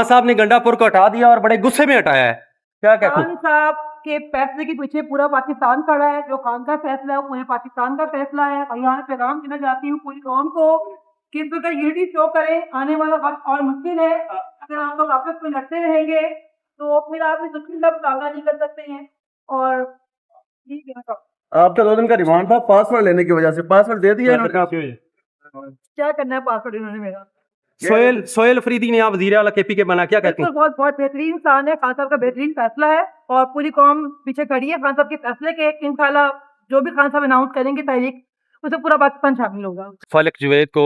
साहब ने गंडापुर को हटा दिया और बड़े गुस्से में हटाया है, क्या कहते हैं? खान साहब के फैसले के पीछे पूरा पाकिस्तान खड़ा है। जो खान का फैसला है वो पूरे पाकिस्तान का फैसला है। और यहाँ पैगाम देना चाहती हूँ पूरी कौम को कि इस वक्त यूनिटी शो करें। आने वाला वक्त और मुश्किल है। अगर हम लोग आपस में लड़ते रहेंगे तो फिर आप इस दुश्मन का मुकाबला नहीं कर सकते हैं। और ठीक है, आपका 2 दिन का रिमांड था पासवर्ड लेने की वजह से। पासवर्ड दे दिया इन्होंने? क्या करना है पासवर्ड इन्होंने मेरा। सोहेल अफरीदी ने आप वज़ीर आला केपी के बना, क्या कहते हैं? बिल्कुल, बहुत बहुत बेहतरीन इंसान है। खान साहब का बेहतरीन फैसला है और पूरी कौम पीछे खड़ी है खान साहब के फैसले के। इंशाल्लाह जो भी खान साहब अनाउंस करेंगे तारीख, उससे पूरा पाकिस्तान शामिल होगा। फलक जुवैद को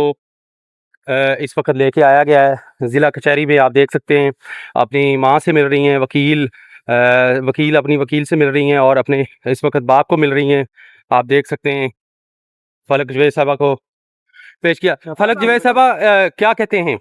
इस वक्त लेके आया गया है ज़िला कचहरी में। आप देख सकते हैं अपनी माँ से मिल रही हैं, वकील अपनी वकील से मिल रही हैं और अपने इस वक्त बाप को मिल रही हैं। आप देख सकते हैं फलक जुवैद साहबा को पेश किया। फलक जुवैद साहबा, क्या कहते हैं,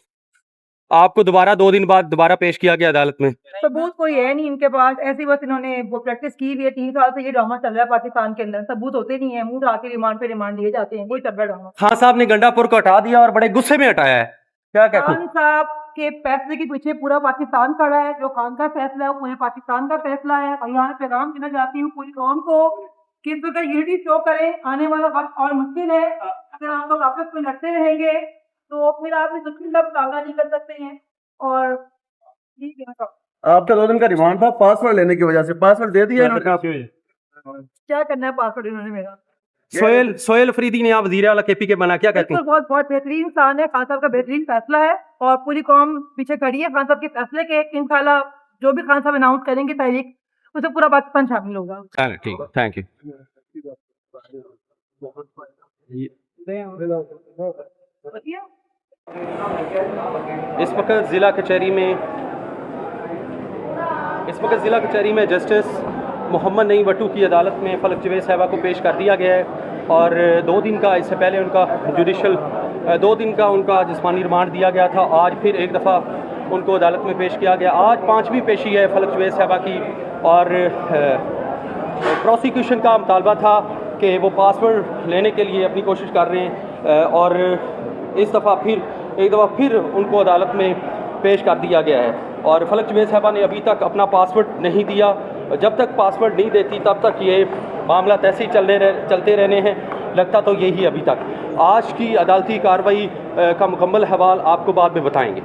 आपको दोबारा 2 दिन बाद दोबारा पेश किया गया अदालत में? सबूत कोई है नहीं इनके पास। ऐसी बस इन्होंने वो प्रैक्टिस की हुई है। 3 साल से ये ड्रामा चल रहा है पाकिस्तान के अंदर। सबूत होते नहीं है, मुंह उठा के रिमांड पे रिमांड लिए जाते हैं। कोई चल रहा ड्रामा। खान साहब ने गंडापुर को हटा दिया और बड़े गुस्से में हटाया है, क्या कहते हैं? खान साहब के फैसले के पीछे पूरा पाकिस्तान खड़ा है। जो खान का फैसला है वो पूरे पाकिस्तान का फैसला है। और यहाँ पैगाम देना चाहती हूँ पूरी कौम को कि इस वक्त यूनिटी शो करें। आने वाला वक्त और मुश्किल है। अगर हम लोग आपस में लड़ते रहेंगे तो फिर आप इस दुश्मन का मुकाबला नहीं कर सकते हैं। और ठीक है, आपका 2 दिन का रिमांड था पासवर्ड लेने की वजह से। पासवर्ड दे दिया इन्होंने? क्या करना है पासवर्ड इन्होंने मेरा। सोहेल अफरीदी ने आप वज़ीर आला केपी के बना, क्या कहते हैं? बिल्कुल, बहुत बहुत बेहतरीन इंसान है। खान साहब का बेहतरीन फैसला है और पूरी कौम पीछे खड़ी है खान साहब के फैसले के। इंशाल्लाह जो भी खान साहब अनाउंस करेंगे तारीख, उससे पूरा पाकिस्तान शामिल होगा। ठीक है, थैंक यू। इस वक्त ज़िला कचहरी में जस्टिस मोहम्मद नईम वट्टू की अदालत में फलक जुवैद साहबा को पेश कर दिया गया है और 2 दिन का, इससे पहले उनका 2 दिन का उनका जिस्मानी रिमांड दिया गया था। आज फिर एक दफ़ा उनको अदालत में पेश किया गया। आज 5वीं पेशी है फलक जुवैद साहबा की और प्रोसिक्यूशन का मुतालबा था कि वो पासवर्ड लेने के लिए अपनी कोशिश कर रहे हैं और एक दफ़ा फिर उनको अदालत में पेश कर दिया गया है। और फलक जुवैद साहबा ने अभी तक अपना पासवर्ड नहीं दिया। जब तक पासवर्ड नहीं देती तब तक ये मामला ऐसे ही चलते रहने हैं। लगता तो यही अभी तक। आज की अदालती कार्रवाई का मुकम्मल हवाल आपको बाद में बताएंगे।